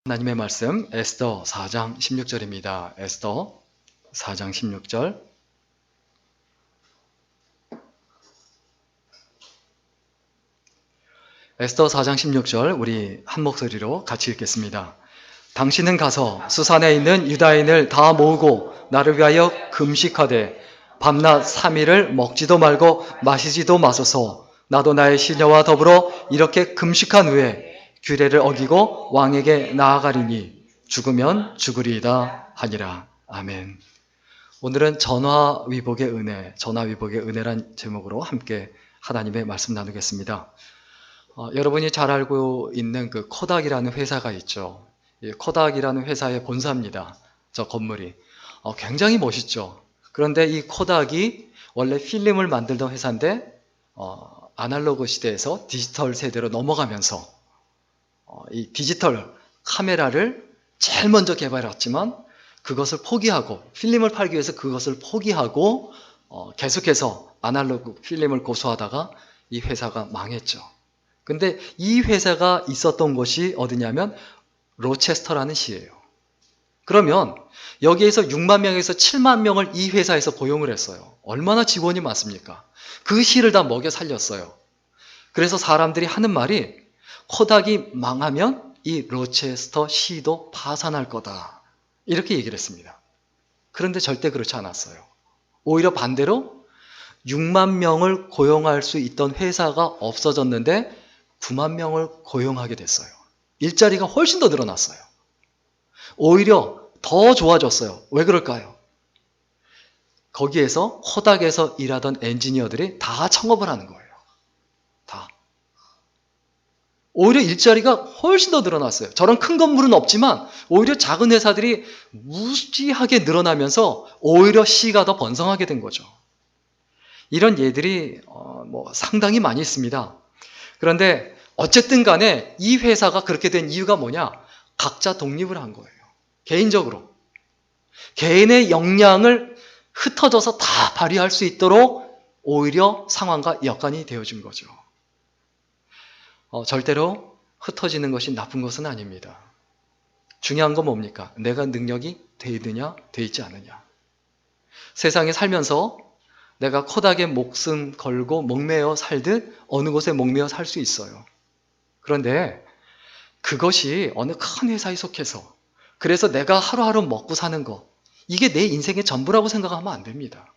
하나님의 말씀 에스더 4장 16절입니다. 에스더 4장 16절. 에스더 4장 16절 우리 한 목소리로 같이 읽겠습니다. 당신은 가서 수산에 있는 유다인을 다 모으고 나를 위하여 금식하되 밤낮 3일을 먹지도 말고 마시지도 마소서. 나도 나의 시녀와 더불어 이렇게 금식한 후에 규례를 어기고 왕에게 나아가리니 죽으면 죽으리이다 하니라. 아멘. 오늘은 전화위복의 은혜, 전화위복의 은혜란 제목으로 함께 하나님의 말씀 나누겠습니다. 여러분이 잘 알고 있는 그 코닥이라는 회사가 있죠. 이 코닥이라는 회사의 본사입니다. 저 건물이. 굉장히 멋있죠. 그런데 이 코닥이 원래 필름을 만들던 회사인데 아날로그 시대에서 디지털 세대로 넘어가면서 이 디지털 카메라를 제일 먼저 개발했지만 그것을 포기하고 필름을 팔기 위해서 그것을 포기하고 계속해서 아날로그 필름을 고수하다가 이 회사가 망했죠. 근데 이 회사가 있었던 곳이 어디냐면 로체스터라는 시예요. 그러면 여기에서 6만 명에서 7만 명을 이 회사에서 고용을 했어요. 얼마나 직원이 많습니까? 그 시를 다 먹여 살렸어요. 그래서 사람들이 하는 말이 코닥이 망하면 이 로체스터 시도 파산할 거다. 이렇게 얘기를 했습니다. 그런데 절대 그렇지 않았어요. 오히려 반대로 6만 명을 고용할 수 있던 회사가 없어졌는데 9만 명을 고용하게 됐어요. 일자리가 훨씬 더 늘어났어요. 오히려 더 좋아졌어요. 왜 그럴까요? 거기에서 코닥에서 일하던 엔지니어들이 다 창업을 하는 거예요. 다. 오히려 일자리가 훨씬 더 늘어났어요. 저런 큰 건물은 없지만 오히려 작은 회사들이 무지하게 늘어나면서 오히려 시가 더 번성하게 된 거죠. 이런 예들이 상당히 많이 있습니다. 그런데 어쨌든 간에 이 회사가 그렇게 된 이유가 뭐냐? 각자 독립을 한 거예요. 개인적으로. 개인의 역량을 흩어져서 다 발휘할 수 있도록 오히려 상황과 여건이 되어준 거죠. 절대로 흩어지는 것이 나쁜 것은 아닙니다. 중요한 건 뭡니까? 내가 능력이 돼 있느냐, 돼 있지 않느냐. 세상에 살면서 내가 코닥에 목숨 걸고 목매어 살듯 어느 곳에 목매어 살 수 있어요. 그런데 그것이 어느 큰 회사에 속해서 그래서 내가 하루하루 먹고 사는 것, 이게 내 인생의 전부라고 생각하면 안 됩니다.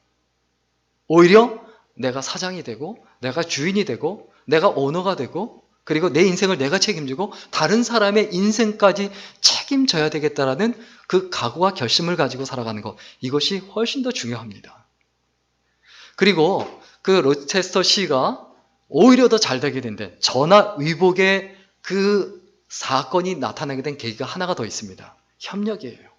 오히려 내가 사장이 되고 내가 주인이 되고 내가 오너가 되고 그리고 내 인생을 내가 책임지고 다른 사람의 인생까지 책임져야 되겠다라는 그 각오와 결심을 가지고 살아가는 것, 이것이 훨씬 더 중요합니다. 그리고 그 로체스터 시가 오히려 더 잘 되게 된데 전화위복의 그 사건이 나타나게 된 계기가 하나가 더 있습니다. 협력이에요.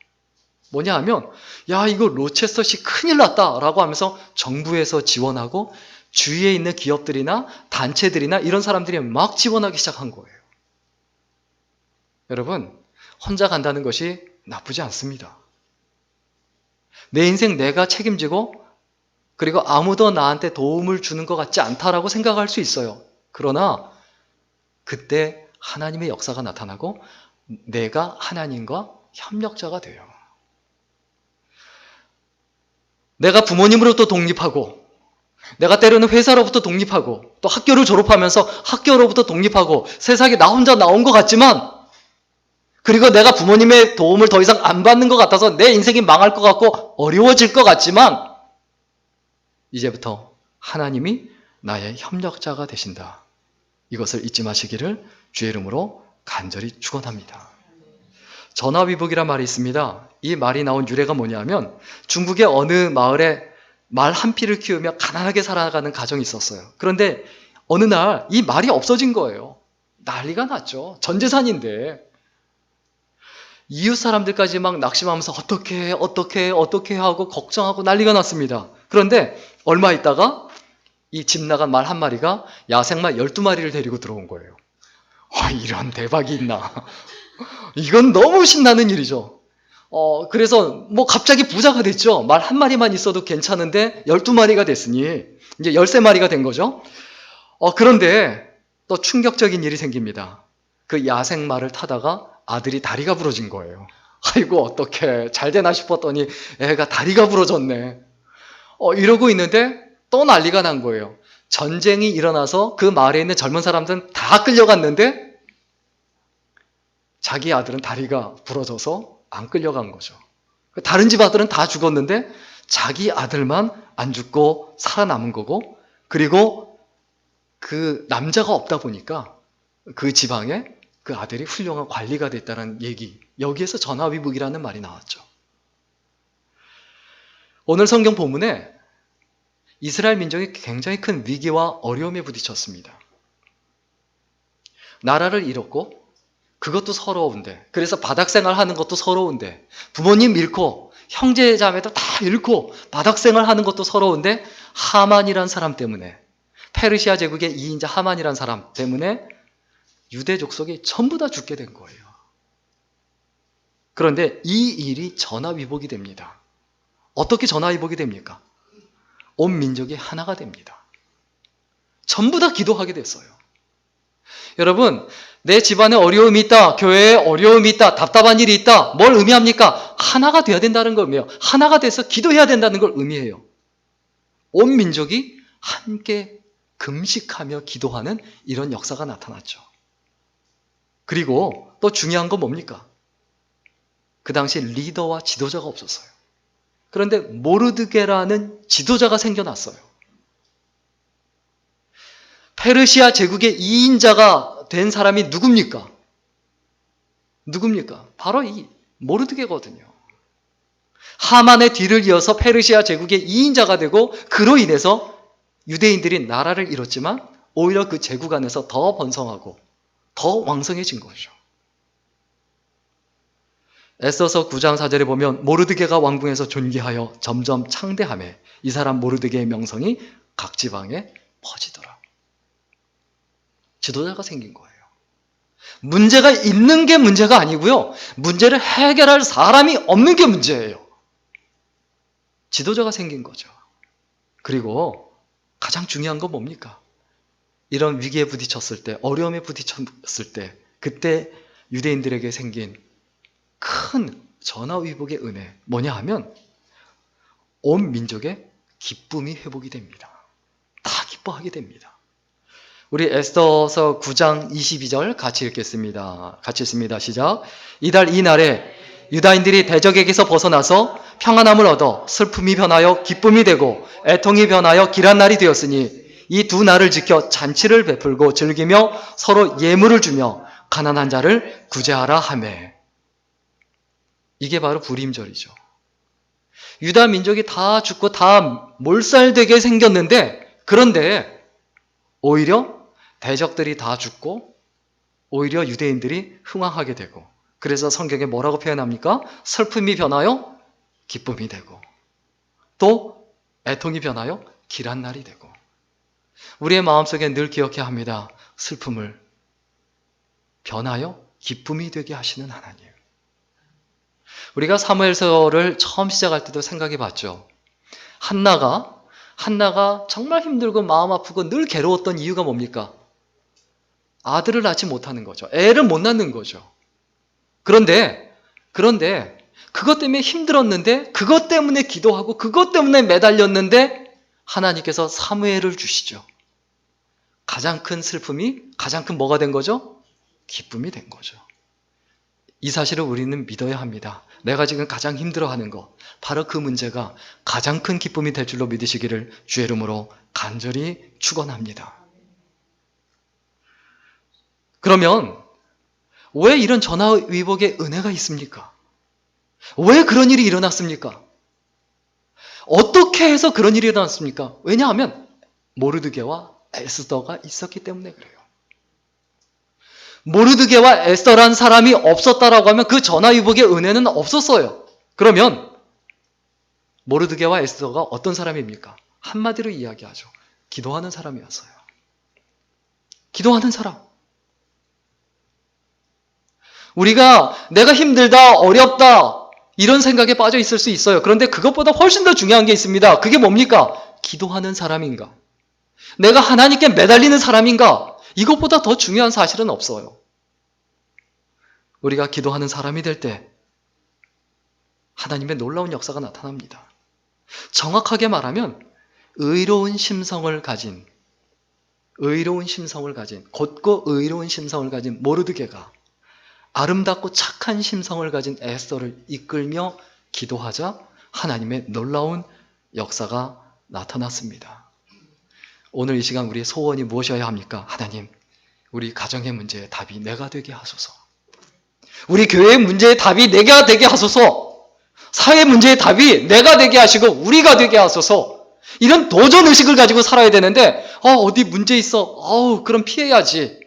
뭐냐 하면 야 이거 로체스터 시 큰일 났다 라고 하면서 정부에서 지원하고 주위에 있는 기업들이나 단체들이나 이런 사람들이 막 지원하기 시작한 거예요. 여러분, 혼자 간다는 것이 나쁘지 않습니다. 내 인생 내가 책임지고 그리고 아무도 나한테 도움을 주는 것 같지 않다라고 생각할 수 있어요. 그러나 그때 하나님의 역사가 나타나고 내가 하나님과 협력자가 돼요. 내가 부모님으로부터 독립하고 내가 때로는 회사로부터 독립하고 또 학교를 졸업하면서 학교로부터 독립하고 세상에 나 혼자 나온 것 같지만 그리고 내가 부모님의 도움을 더 이상 안 받는 것 같아서 내 인생이 망할 것 같고 어려워질 것 같지만 이제부터 하나님이 나의 협력자가 되신다. 이것을 잊지 마시기를 주의 이름으로 간절히 축원합니다. 전화위복이란 말이 있습니다. 이 말이 나온 유래가 뭐냐면 중국의 어느 마을에 말 한 피를 키우며 가난하게 살아가는 가정이 있었어요. 그런데 어느 날 이 말이 없어진 거예요. 난리가 났죠. 전 재산인데. 이웃 사람들까지 막 낙심하면서 어떻게 하고 걱정하고 난리가 났습니다. 그런데 얼마 있다가 이 집 나간 말 한 마리가 야생말 12마리를 데리고 들어온 거예요. 이런 대박이 있나. 이건 너무 신나는 일이죠. 그래서 갑자기 부자가 됐죠. 말 한 마리만 있어도 괜찮은데 12마리가 됐으니 이제 13마리가 된 거죠. 그런데 또 충격적인 일이 생깁니다. 그 야생말을 타다가 아들이 다리가 부러진 거예요. 아이고 어떡해, 잘 되나 싶었더니 애가 다리가 부러졌네. 이러고 있는데 또 난리가 난 거예요. 전쟁이 일어나서 그 마을에 있는 젊은 사람들은 다 끌려갔는데 자기 아들은 다리가 부러져서 안 끌려간 거죠. 다른 집 아들은 다 죽었는데 자기 아들만 안 죽고 살아남은 거고, 그리고 그 남자가 없다 보니까 그 지방에 그 아들이 훌륭한 관리가 됐다는 얘기, 여기에서 전화위복이라는 말이 나왔죠. 오늘 성경 본문에 이스라엘 민족이 굉장히 큰 위기와 어려움에 부딪혔습니다. 나라를 잃었고 그것도 서러운데, 그래서 바닥생활 하는 것도 서러운데, 부모님 잃고 형제 자매도 다 잃고 바닥생활 하는 것도 서러운데, 하만이란 사람 때문에, 페르시아 제국의 2인자 하만이란 사람 때문에 유대 족속이 전부 다 죽게 된 거예요. 그런데 이 일이 전화위복이 됩니다. 어떻게 전화위복이 됩니까? 온 민족이 하나가 됩니다. 전부 다 기도하게 됐어요. 여러분, 내 집안에 어려움이 있다, 교회에 어려움이 있다, 답답한 일이 있다, 뭘 의미합니까? 하나가 돼야 된다는 걸 의미해요. 하나가 돼서 기도해야 된다는 걸 의미해요. 온 민족이 함께 금식하며 기도하는 이런 역사가 나타났죠. 그리고 또 중요한 건 뭡니까? 그 당시 리더와 지도자가 없었어요. 그런데 모르드게라는 지도자가 생겨났어요. 페르시아 제국의 2인자가 된 사람이 누굽니까? 바로 이 모르드게거든요. 하만의 뒤를 이어서 페르시아 제국의 2인자가 되고, 그로 인해서 유대인들이 나라를 잃었지만 오히려 그 제국 안에서 더 번성하고 더 왕성해진 거죠. 에스더서 9장 4절에 보면 모르드게가 왕궁에서 존귀하여 점점 창대하매 이 사람 모르드게의 명성이 각 지방에 퍼지더라. 지도자가 생긴 거예요. 문제가 있는 게 문제가 아니고요. 문제를 해결할 사람이 없는 게 문제예요. 지도자가 생긴 거죠. 그리고 가장 중요한 건 뭡니까? 이런 위기에 부딪혔을 때, 어려움에 부딪혔을 때, 그때 유대인들에게 생긴 큰 전화위복의 은혜, 뭐냐 하면 온 민족의 기쁨이 회복이 됩니다. 다 기뻐하게 됩니다. 우리 에스더서 9장 22절 같이 읽겠습니다. 같이 읽습니다. 시작. 이달 이날에 유다인들이 대적에게서 벗어나서 평안함을 얻어 슬픔이 변하여 기쁨이 되고 애통이 변하여 길한 날이 되었으니 이 두 날을 지켜 잔치를 베풀고 즐기며 서로 예물을 주며 가난한 자를 구제하라 하매. 이게 바로 불임절이죠. 유다 민족이 다 죽고 다 몰살되게 생겼는데, 그런데 오히려 대적들이 다 죽고 오히려 유대인들이 흥왕하게 되고, 그래서 성경에 뭐라고 표현합니까? 슬픔이 변하여 기쁨이 되고 또 애통이 변하여 길한 날이 되고. 우리의 마음속에 늘 기억해야 합니다. 슬픔을 변하여 기쁨이 되게 하시는 하나님. 우리가 사무엘서를 처음 시작할 때도 생각해 봤죠. 한나가 정말 힘들고 마음 아프고 늘 괴로웠던 이유가 뭡니까? 아들을 낳지 못하는 거죠. 애를 못 낳는 거죠. 그런데 그것 때문에 힘들었는데, 그것 때문에 기도하고 그것 때문에 매달렸는데 하나님께서 사무엘을 주시죠. 가장 큰 슬픔이 가장 큰 뭐가 된 거죠? 기쁨이 된 거죠. 이 사실을 우리는 믿어야 합니다. 내가 지금 가장 힘들어하는 것, 바로 그 문제가 가장 큰 기쁨이 될 줄로 믿으시기를 주의 이름으로 간절히 축원합니다. 그러면 왜 이런 전화위복의 은혜가 있습니까? 왜 그런 일이 일어났습니까? 어떻게 해서 그런 일이 일어났습니까? 왜냐하면 모르드게와 에스더가 있었기 때문에 그래요. 모르드게와 에스더란 사람이 없었다라고 하면 그 전화위복의 은혜는 없었어요. 그러면 모르드게와 에스더가 어떤 사람입니까? 한마디로 이야기하죠. 기도하는 사람이었어요. 기도하는 사람. 우리가 내가 힘들다, 어렵다 이런 생각에 빠져 있을 수 있어요. 그런데 그것보다 훨씬 더 중요한 게 있습니다. 그게 뭡니까? 기도하는 사람인가? 내가 하나님께 매달리는 사람인가? 이것보다 더 중요한 사실은 없어요. 우리가 기도하는 사람이 될 때 하나님의 놀라운 역사가 나타납니다. 정확하게 말하면 의로운 심성을 가진 곧고 의로운 심성을 가진 모르드게가 아름답고 착한 심성을 가진 에스더를 이끌며 기도하자 하나님의 놀라운 역사가 나타났습니다. 오늘 이 시간 우리의 소원이 무엇이어야 합니까? 하나님, 우리 가정의 문제의 답이 내가 되게 하소서. 우리 교회의 문제의 답이 내가 되게 하소서. 사회 문제의 답이 내가 되게 하시고 우리가 되게 하소서. 이런 도전의식을 가지고 살아야 되는데 어디 문제 있어. 그럼 피해야지.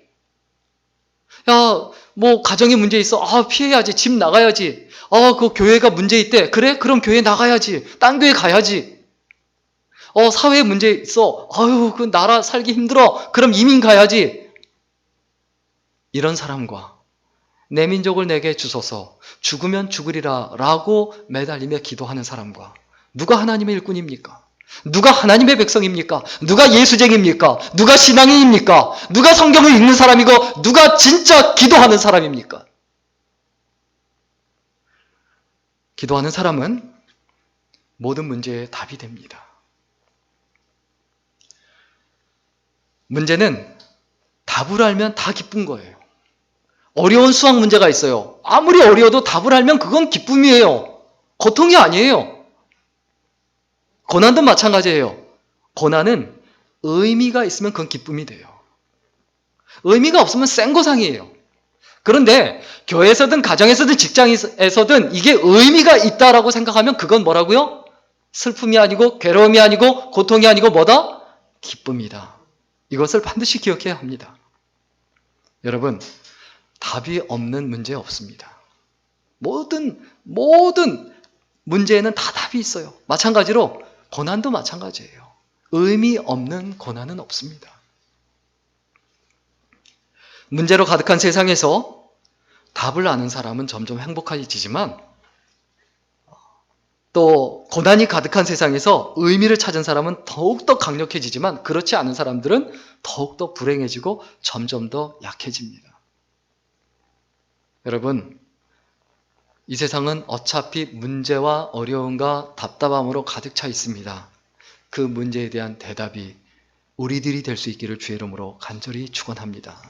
야, 뭐 가정에 문제 있어. 피해야지. 집 나가야지. 그 교회가 문제 있대. 그래? 그럼 교회 나가야지. 딴 교회 가야지. 사회에 문제 있어. 그 나라 살기 힘들어. 그럼 이민 가야지. 이런 사람과 내 민족을 내게 주소서, 죽으면 죽으리라 라고 매달리며 기도하는 사람과 누가 하나님의 일꾼입니까? 누가 하나님의 백성입니까? 누가 예수쟁입니까? 누가 신앙인입니까? 누가 성경을 읽는 사람이고 누가 진짜 기도하는 사람입니까? 기도하는 사람은 모든 문제의 답이 됩니다. 문제는 답을 알면 다 기쁜 거예요. 어려운 수학 문제가 있어요. 아무리 어려워도 답을 알면 그건 기쁨이에요. 고통이 아니에요. 고난도 마찬가지예요. 고난은 의미가 있으면 그건 기쁨이 돼요. 의미가 없으면 생고상이에요. 그런데 교회에서든 가정에서든 직장에서든 이게 의미가 있다라고 생각하면 그건 뭐라고요? 슬픔이 아니고 괴로움이 아니고 고통이 아니고 뭐다? 기쁨이다. 이것을 반드시 기억해야 합니다. 여러분, 답이 없는 문제 없습니다. 모든 문제에는 다 답이 있어요. 마찬가지로 고난도 마찬가지예요. 의미 없는 고난은 없습니다. 문제로 가득한 세상에서 답을 아는 사람은 점점 행복해지지만 또 고난이 가득한 세상에서 의미를 찾은 사람은 더욱더 강력해지지만 그렇지 않은 사람들은 더욱더 불행해지고 점점 더 약해집니다. 여러분, 이 세상은 어차피 문제와 어려움과 답답함으로 가득 차 있습니다. 그 문제에 대한 대답이 우리들이 될 수 있기를 주의 이름으로 간절히 축원합니다.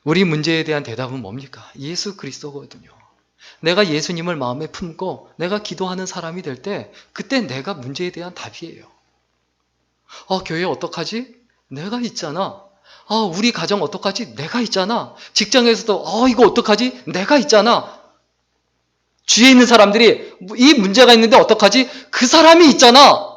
우리 문제에 대한 대답은 뭡니까? 예수 그리스도거든요. 내가 예수님을 마음에 품고 내가 기도하는 사람이 될 때 그때 내가 문제에 대한 답이에요. 교회 어떡하지? 내가 있잖아. 우리 가정 어떡하지? 내가 있잖아. 직장에서도 이거 어떡하지? 내가 있잖아. 주위에 있는 사람들이 이 문제가 있는데 어떡하지? 그 사람이 있잖아.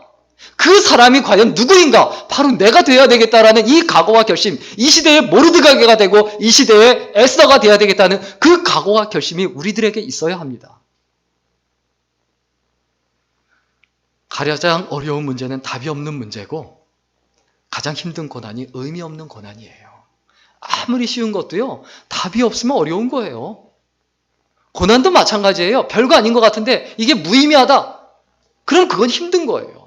그 사람이 과연 누구인가? 바로 내가 되어야 되겠다라는 이 각오와 결심, 이 시대의 모르드가게가 되고 이 시대의 에스더가 되어야 되겠다는 그 각오와 결심이 우리들에게 있어야 합니다. 가장 어려운 문제는 답이 없는 문제고 가장 힘든 고난이 의미 없는 고난이에요. 아무리 쉬운 것도요, 답이 없으면 어려운 거예요. 고난도 마찬가지예요. 별거 아닌 것 같은데 이게 무의미하다. 그럼 그건 힘든 거예요.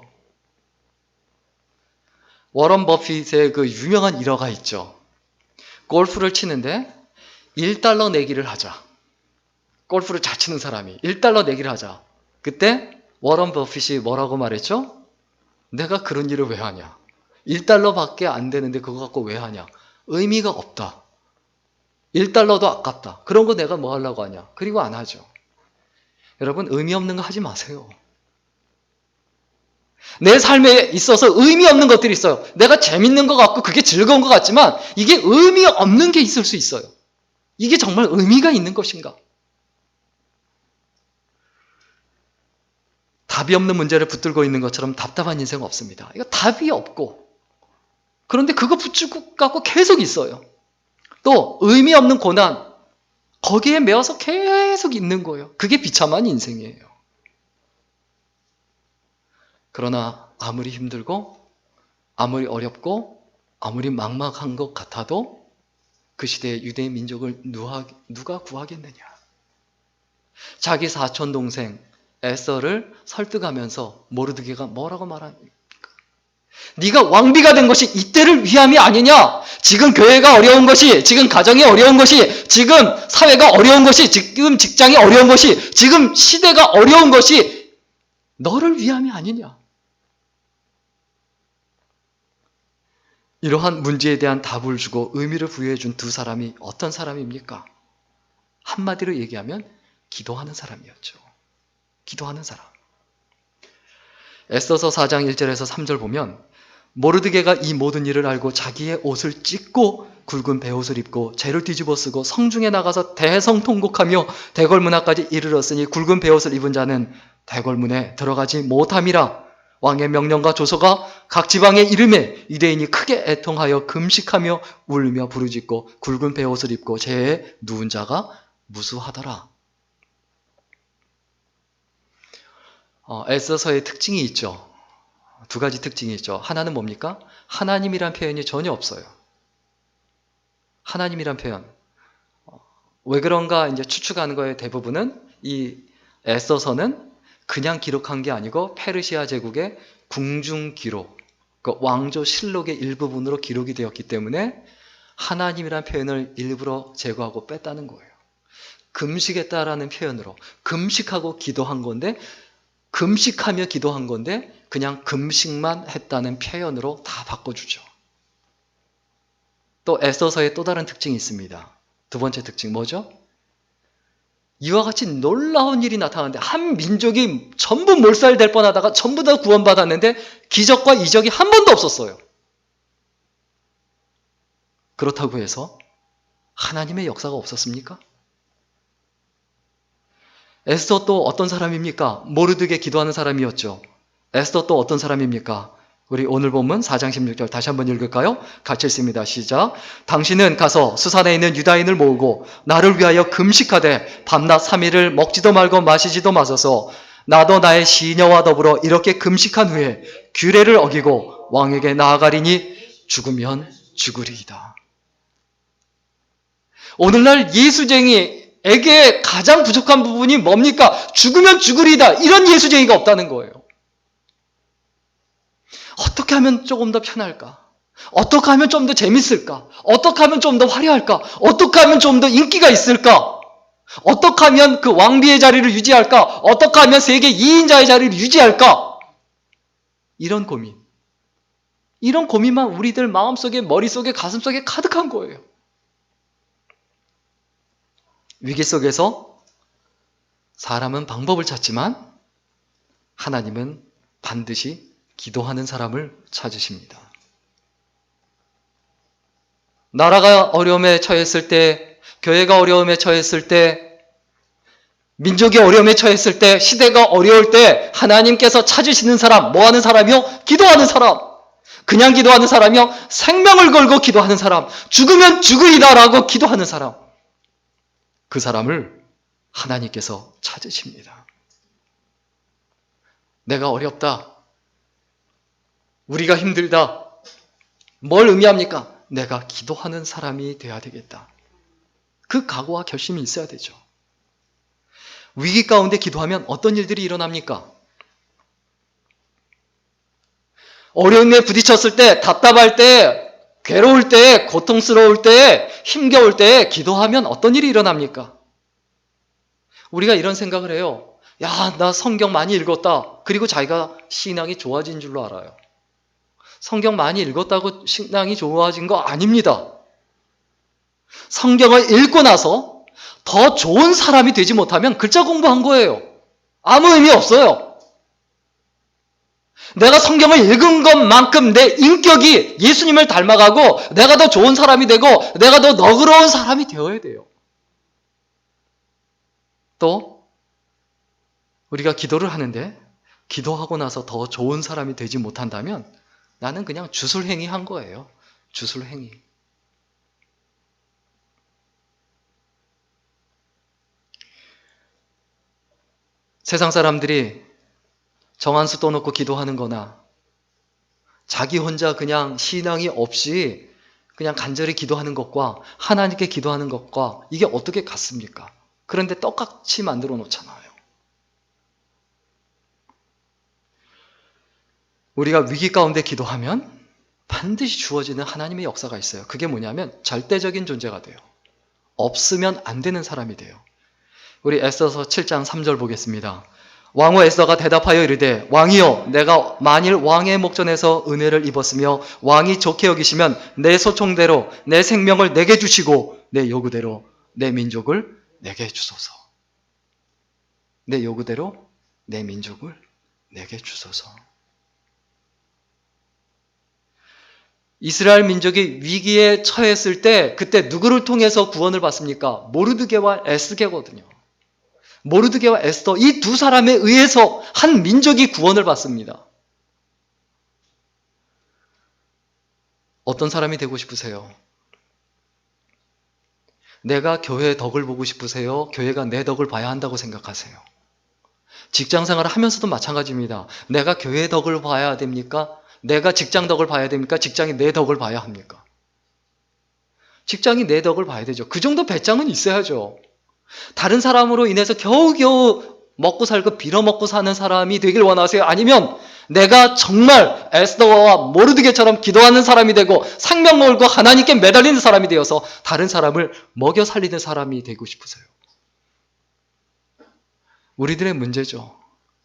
워런 버핏의 그 유명한 일화가 있죠. 골프를 치는데 1달러 내기를 하자. 골프를 잘 치는 사람이 1달러 내기를 하자. 그때 워런 버핏이 뭐라고 말했죠? 내가 그런 일을 왜 하냐? 1달러밖에 안 되는데 그거 갖고 왜 하냐? 의미가 없다. 1달러도 아깝다. 그런 거 내가 뭐 하려고 하냐? 그리고 안 하죠. 여러분, 의미 없는 거 하지 마세요. 내 삶에 있어서 의미 없는 것들이 있어요. 내가 재밌는 것 같고 그게 즐거운 것 같지만 이게 의미 없는 게 있을 수 있어요. 이게 정말 의미가 있는 것인가? 답이 없는 문제를 붙들고 있는 것처럼 답답한 인생은 없습니다. 이거 답이 없고 그런데 그거 붙들고 갖고 계속 있어요. 또 의미 없는 고난, 거기에 매어서 계속 있는 거예요. 그게 비참한 인생이에요. 그러나 아무리 힘들고 아무리 어렵고 아무리 막막한 것 같아도 그 시대의 유대인 민족을 누가 구하겠느냐. 자기 사촌동생 에서를 설득하면서 모르드게가 뭐라고 말합니까? 네가 왕비가 된 것이 이때를 위함이 아니냐? 지금 교회가 어려운 것이, 지금 가정이 어려운 것이, 지금 사회가 어려운 것이, 지금 직장이 어려운 것이, 지금 시대가 어려운 것이 너를 위함이 아니냐? 이러한 문제에 대한 답을 주고 의미를 부여해 준 두 사람이 어떤 사람입니까? 한마디로 얘기하면 기도하는 사람이었죠. 기도하는 사람. 에스더서 4장 1절에서 3절 보면 모르드게가 이 모든 일을 알고 자기의 옷을 찢고 굵은 베옷을 입고 재를 뒤집어 쓰고 성중에 나가서 대성통곡하며 대궐문 앞까지 이르렀으니 굵은 베옷을 입은 자는 대궐문에 들어가지 못함이라. 왕의 명령과 조서가 각 지방에 이름에 유대인이 크게 애통하여 금식하며 울며 부르짖고 굵은 베옷을 입고 재에 누운 자가 무수하더라. 에스더서의 특징이 있죠. 두 가지 특징이 있죠. 하나는 뭡니까? 하나님이란 표현이 전혀 없어요. 하나님이란 표현. 왜 그런가 이제 추측하는 거의 대부분은 이 에스더서는 그냥 기록한 게 아니고 페르시아 제국의 궁중 기록, 그 왕조 실록의 일부분으로 기록이 되었기 때문에 하나님이란 표현을 일부러 제거하고 뺐다는 거예요. 금식했다라는 표현으로 금식하고 기도한 건데, 금식하며 기도한 건데 그냥 금식만 했다는 표현으로 다 바꿔주죠. 또 에스더서의 또 다른 특징이 있습니다. 두 번째 특징 뭐죠? 이와 같이 놀라운 일이 나타나는데 한 민족이 전부 몰살될 뻔하다가 전부 다 구원받았는데 기적과 이적이 한 번도 없었어요. 그렇다고 해서 하나님의 역사가 없었습니까? 에스더 또 어떤 사람입니까? 모르드게 기도하는 사람이었죠. 에스더 또 어떤 사람입니까? 우리 오늘 본문 4장 16절 다시 한번 읽을까요? 같이 읽습니다. 시작. 당신은 가서 수산에 있는 유다인을 모으고 나를 위하여 금식하되 밤낮 3일을 먹지도 말고 마시지도 마소서. 나도 나의 시녀와 더불어 이렇게 금식한 후에 규례를 어기고 왕에게 나아가리니 죽으면 죽으리이다. 오늘날 예수쟁이에게 가장 부족한 부분이 뭡니까? 죽으면 죽으리이다. 이런 예수쟁이가 없다는 거예요. 어떻게 하면 조금 더 편할까? 어떻게 하면 좀 더 재밌을까? 어떻게 하면 좀 더 화려할까? 어떻게 하면 좀 더 인기가 있을까? 어떻게 하면 그 왕비의 자리를 유지할까? 어떻게 하면 세계 2인자의 자리를 유지할까? 이런 고민. 이런 고민만 우리들 마음속에, 머릿속에, 가슴속에 가득한 거예요. 위기 속에서 사람은 방법을 찾지만 하나님은 반드시 기도하는 사람을 찾으십니다. 나라가 어려움에 처했을 때, 교회가 어려움에 처했을 때, 민족이 어려움에 처했을 때, 시대가 어려울 때 하나님께서 찾으시는 사람, 뭐 하는 사람이요? 기도하는 사람. 그냥 기도하는 사람이요? 생명을 걸고 기도하는 사람. 죽으면 죽으리다라고 기도하는 사람. 그 사람을 하나님께서 찾으십니다. 내가 어렵다. 우리가 힘들다. 뭘 의미합니까? 내가 기도하는 사람이 돼야 되겠다. 그 각오와 결심이 있어야 되죠. 위기 가운데 기도하면 어떤 일들이 일어납니까? 어려움에 부딪혔을 때, 답답할 때, 괴로울 때, 고통스러울 때, 힘겨울 때 기도하면 어떤 일이 일어납니까? 우리가 이런 생각을 해요. 야, 나 성경 많이 읽었다. 그리고 자기가 신앙이 좋아진 줄로 알아요. 성경 많이 읽었다고 신앙이 좋아진 거 아닙니다. 성경을 읽고 나서 더 좋은 사람이 되지 못하면 글자 공부한 거예요. 아무 의미 없어요. 내가 성경을 읽은 것만큼 내 인격이 예수님을 닮아가고 내가 더 좋은 사람이 되고 내가 더 너그러운 사람이 되어야 돼요. 또 우리가 기도를 하는데 기도하고 나서 더 좋은 사람이 되지 못한다면 나는 그냥 주술행위 한 거예요. 주술행위. 세상 사람들이 정한수 떠놓고 기도하는 거나 자기 혼자 그냥 신앙이 없이 그냥 간절히 기도하는 것과 하나님께 기도하는 것과 이게 어떻게 같습니까? 그런데 똑같이 만들어 놓잖아요. 우리가 위기 가운데 기도하면 반드시 주어지는 하나님의 역사가 있어요. 그게 뭐냐면 절대적인 존재가 돼요. 없으면 안 되는 사람이 돼요. 우리 에스더서 7장 3절 보겠습니다. 왕후 에스더가 대답하여 이르되 왕이여 내가 만일 왕의 목전에서 은혜를 입었으며 왕이 좋게 여기시면 내 소총대로 내 생명을 내게 주시고 내 요구대로 내 민족을 내게 주소서. 내 요구대로 내 민족을 내게 주소서. 이스라엘 민족이 위기에 처했을 때 그때 누구를 통해서 구원을 받습니까? 모르드게와 에스게거든요. 모르드게와 에스더 이 두 사람에 의해서 한 민족이 구원을 받습니다. 어떤 사람이 되고 싶으세요? 내가 교회의 덕을 보고 싶으세요? 교회가 내 덕을 봐야 한다고 생각하세요? 직장 생활을 하면서도 마찬가지입니다. 내가 교회의 덕을 봐야 됩니까? 내가 직장 덕을 봐야 됩니까? 직장이 내 덕을 봐야 합니까? 직장이 내 덕을 봐야 되죠. 그 정도 배짱은 있어야죠. 다른 사람으로 인해서 겨우겨우 먹고 살고 빌어먹고 사는 사람이 되길 원하세요? 아니면 내가 정말 에스더와 모르드게처럼 기도하는 사람이 되고 생명 걸고 하나님께 매달리는 사람이 되어서 다른 사람을 먹여 살리는 사람이 되고 싶으세요? 우리들의 문제죠.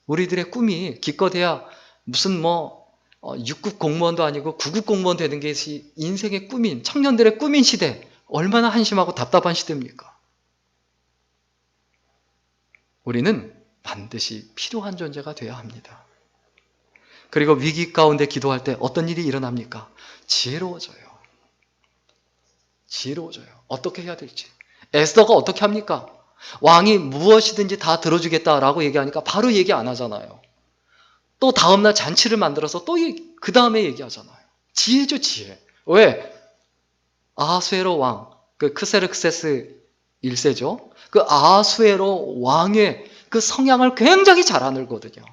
우리들의 꿈이 기껏해야 무슨 6급 공무원도 아니고 9급 공무원 되는 게 인생의 꿈인, 청년들의 꿈인 시대, 얼마나 한심하고 답답한 시대입니까? 우리는 반드시 필요한 존재가 되어야 합니다. 그리고 위기 가운데 기도할 때 어떤 일이 일어납니까? 지혜로워져요. 지혜로워져요. 어떻게 해야 될지. 에스더가 어떻게 합니까? 왕이 무엇이든지 다 들어주겠다라고 얘기하니까 바로 얘기 안 하잖아요. 또 다음날 잔치를 만들어서 또 그 다음에 얘기하잖아요. 지혜죠, 지혜. 왜? 아하수에로 왕, 그 크세르크세스 1세죠. 그 아하수에로 왕의 그 성향을 굉장히 잘 아는 거거든요.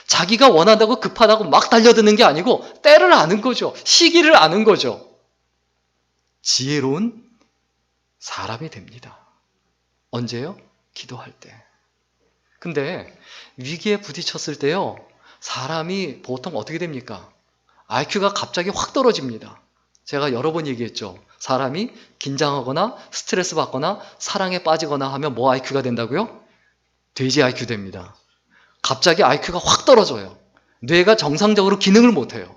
자기가 원한다고 급하다고 막 달려드는 게 아니고 때를 아는 거죠. 시기를 아는 거죠. 지혜로운 사람이 됩니다. 언제요? 기도할 때. 근데 위기에 부딪혔을 때요, 사람이 보통 어떻게 됩니까? IQ가 갑자기 확 떨어집니다. 제가 여러 번 얘기했죠. 사람이 긴장하거나 스트레스 받거나 사랑에 빠지거나 하면 뭐 IQ가 된다고요? 돼지 IQ 됩니다. 갑자기 IQ가 확 떨어져요. 뇌가 정상적으로 기능을 못해요.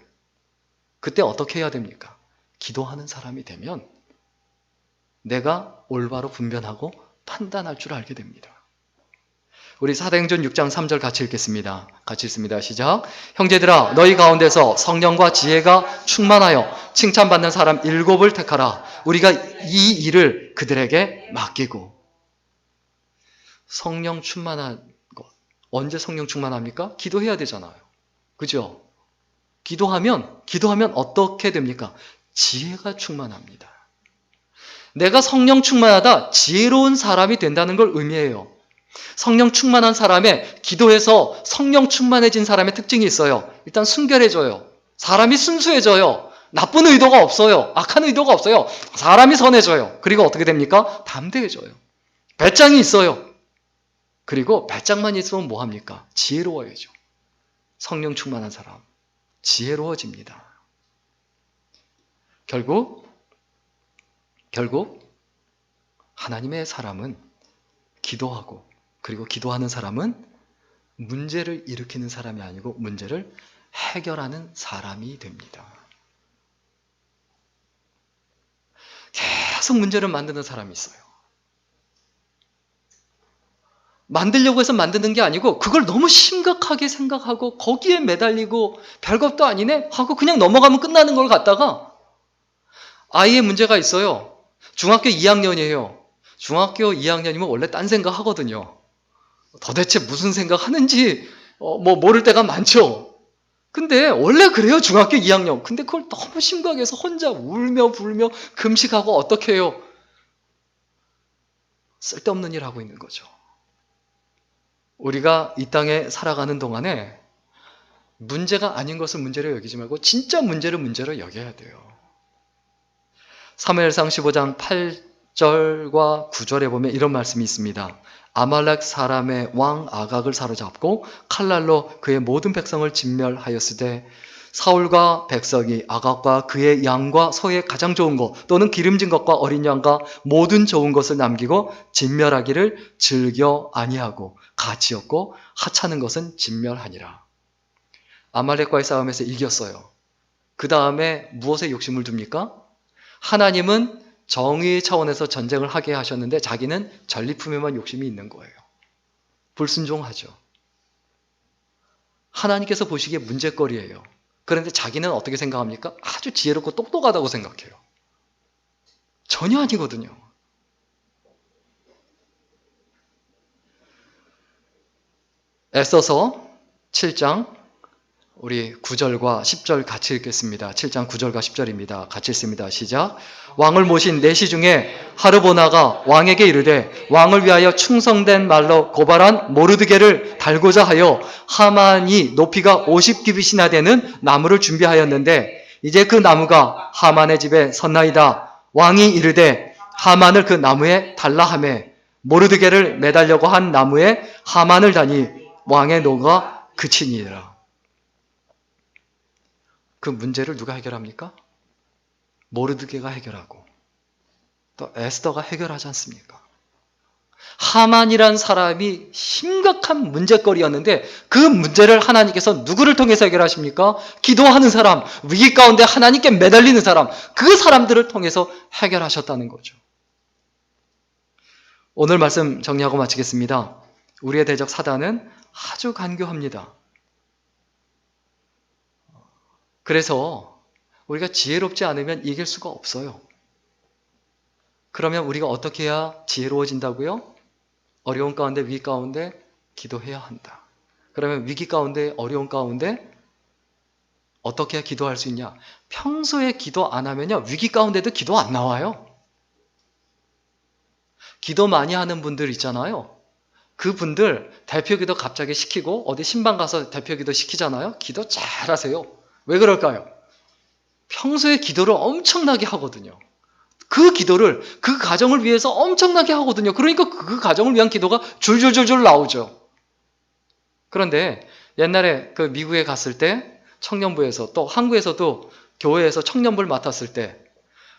그때 어떻게 해야 됩니까? 기도하는 사람이 되면 내가 올바로 분별하고 판단할 줄 알게 됩니다. 우리 사도행전 6장 3절 같이 읽겠습니다. 같이 읽습니다. 시작. 형제들아 너희 가운데서 성령과 지혜가 충만하여 칭찬받는 사람 7을 택하라. 우리가 이 일을 그들에게 맡기고. 성령 충만한 것. 언제 성령 충만합니까? 기도해야 되잖아요. 그죠? 기도하면 어떻게 됩니까? 지혜가 충만합니다. 내가 성령 충만하다, 지혜로운 사람이 된다는 걸 의미해요. 성령 충만한 사람의 기도해서 성령 충만해진 사람의 특징이 있어요. 일단 순결해져요. 사람이 순수해져요. 나쁜 의도가 없어요. 악한 의도가 없어요. 사람이 선해져요. 그리고 어떻게 됩니까? 담대해져요. 배짱이 있어요. 그리고 배짱만 있으면 뭐합니까? 지혜로워야죠. 성령 충만한 사람. 지혜로워집니다. 결국 하나님의 사람은 기도하고, 그리고 기도하는 사람은 문제를 일으키는 사람이 아니고 문제를 해결하는 사람이 됩니다. 계속 문제를 만드는 사람이 있어요. 만들려고 해서 만드는 게 아니고 그걸 너무 심각하게 생각하고 거기에 매달리고 별것도 아니네 하고 그냥 넘어가면 끝나는 걸 갖다가, 아이의 문제가 있어요. 중학교 2학년이에요. 중학교 2학년이면 원래 딴 생각 하거든요. 도대체 무슨 생각 하는지 모를 때가 많죠. 근데 원래 그래요, 중학교 2학년. 근데 그걸 너무 심각하게 해서 혼자 울며 불며 금식하고 어떻게 해요? 쓸데없는 일 하고 있는 거죠. 우리가 이 땅에 살아가는 동안에 문제가 아닌 것을 문제로 여기지 말고 진짜 문제를 문제로 여겨야 돼요. 사무엘상 15장 8절과 9절에 보면 이런 말씀이 있습니다. 아말렉 사람의 왕 아각을 사로잡고 칼날로 그의 모든 백성을 진멸하였으되 사울과 백성이 아각과 그의 양과 소의 가장 좋은 것 또는 기름진 것과 어린 양과 모든 좋은 것을 남기고 진멸하기를 즐겨 아니하고 가치없고 하찮은 것은 진멸하니라. 아말렉과의 싸움에서 이겼어요. 그 다음에 무엇에 욕심을 둡니까? 하나님은 정의 차원에서 전쟁을 하게 하셨는데 자기는 전리품에만 욕심이 있는 거예요. 불순종하죠. 하나님께서 보시기에 문제거리예요. 그런데 자기는 어떻게 생각합니까? 아주 지혜롭고 똑똑하다고 생각해요. 전혀 아니거든요. 애써서 7장 우리 9절과 10절 같이 읽겠습니다. 7장 9절과 10절입니다. 같이 읽습니다. 시작. 왕을 모신 내시 중에 하르보나가 왕에게 이르되 왕을 위하여 충성된 말로 고발한 모르드게를 달고자 하여 하만이 높이가 50규빗이나 되는 나무를 준비하였는데 이제 그 나무가 하만의 집에 섰나이다. 왕이 이르되 하만을 그 나무에 달라 하매 모르드게를 매달려고 한 나무에 하만을 다니 왕의 노가 그치니라. 그 문제를 누가 해결합니까? 모르드게가 해결하고 또 에스더가 해결하지 않습니까? 하만이란 사람이 심각한 문제거리였는데 그 문제를 하나님께서 누구를 통해서 해결하십니까? 기도하는 사람, 위기 가운데 하나님께 매달리는 사람, 그 사람들을 통해서 해결하셨다는 거죠. 오늘 말씀 정리하고 마치겠습니다. 우리의 대적 사단은 아주 간교합니다. 그래서 우리가 지혜롭지 않으면 이길 수가 없어요. 그러면 우리가 어떻게 해야 지혜로워진다고요? 어려운 가운데, 위기 가운데 기도해야 한다. 그러면 위기 가운데, 어려운 가운데 어떻게 해야 기도할 수 있냐? 평소에 기도 안 하면요, 위기 가운데도 기도 안 나와요. 기도 많이 하는 분들 있잖아요. 그분들 대표기도 갑자기 시키고 어디 신방 가서 대표기도 시키잖아요. 기도 잘하세요. 왜 그럴까요? 평소에 기도를 엄청나게 하거든요. 그 기도를 그 가정을 위해서 엄청나게 하거든요. 그러니까 그 가정을 위한 기도가 줄줄줄줄 나오죠. 그런데 옛날에 그 미국에 갔을 때 청년부에서 또 한국에서도 교회에서 청년부를 맡았을 때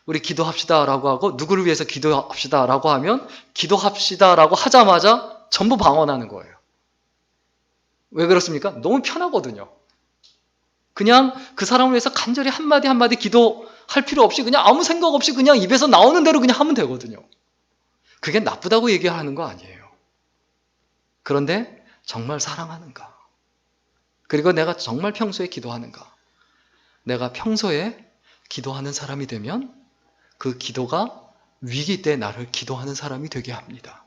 우리 기도합시다라고 하고 누구를 위해서 기도합시다라고 하면 기도합시다라고 하자마자 전부 방언하는 거예요. 왜 그렇습니까? 너무 편하거든요. 그냥 그 사람을 위해서 간절히 한마디 한마디 기도할 필요 없이 그냥 아무 생각 없이 그냥 입에서 나오는 대로 그냥 하면 되거든요. 그게 나쁘다고 얘기하는 거 아니에요. 그런데 정말 사랑하는가? 그리고 내가 정말 평소에 기도하는가? 내가 평소에 기도하는 사람이 되면 그 기도가 위기 때 나를 기도하는 사람이 되게 합니다.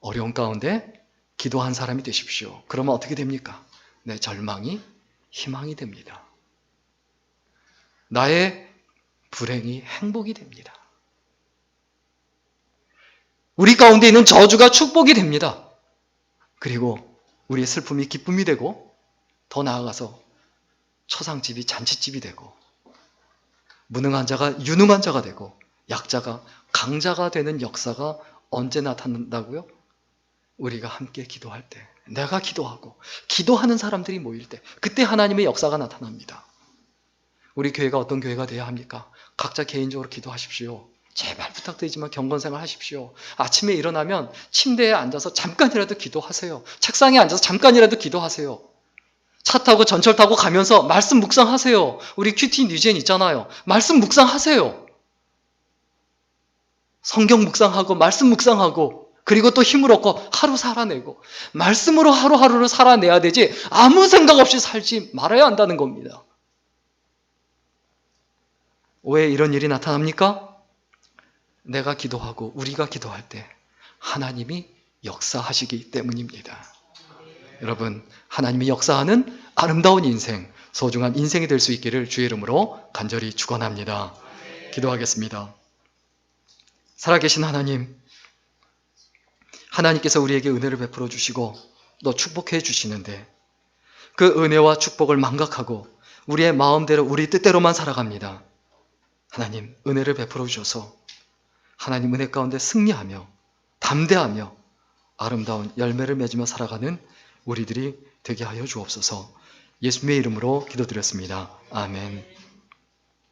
어려운 가운데 기도한 사람이 되십시오. 그러면 어떻게 됩니까? 내 절망이 희망이 됩니다. 나의 불행이 행복이 됩니다. 우리 가운데 있는 저주가 축복이 됩니다. 그리고 우리의 슬픔이 기쁨이 되고 더 나아가서 초상집이 잔치집이 되고 무능한 자가 유능한 자가 되고 약자가 강자가 되는 역사가 언제 나타난다고요? 우리가 함께 기도할 때, 내가 기도하고 기도하는 사람들이 모일 때 그때 하나님의 역사가 나타납니다. 우리 교회가 어떤 교회가 돼야 합니까? 각자 개인적으로 기도하십시오. 제발 부탁드리지만 경건생활 하십시오. 아침에 일어나면 침대에 앉아서 잠깐이라도 기도하세요. 책상에 앉아서 잠깐이라도 기도하세요. 차 타고 전철 타고 가면서 말씀 묵상하세요. 우리 큐티 뉴젠 있잖아요. 말씀 묵상하세요. 성경 묵상하고 말씀 묵상하고 그리고 또 힘을 얻고 하루 살아내고 말씀으로 하루하루를 살아내야 되지 아무 생각 없이 살지 말아야 한다는 겁니다. 왜 이런 일이 나타납니까? 내가 기도하고 우리가 기도할 때 하나님이 역사하시기 때문입니다. 여러분, 하나님이 역사하는 아름다운 인생, 소중한 인생이 될 수 있기를 주의 이름으로 간절히 축원합니다. 기도하겠습니다. 살아계신 하나님, 하나님께서 우리에게 은혜를 베풀어 주시고 또 축복해 주시는데 그 은혜와 축복을 망각하고 우리의 마음대로 우리 뜻대로만 살아갑니다. 하나님, 은혜를 베풀어 주셔서 하나님 은혜 가운데 승리하며 담대하며 아름다운 열매를 맺으며 살아가는 우리들이 되게 하여 주옵소서. 예수님의 이름으로 기도드렸습니다. 아멘.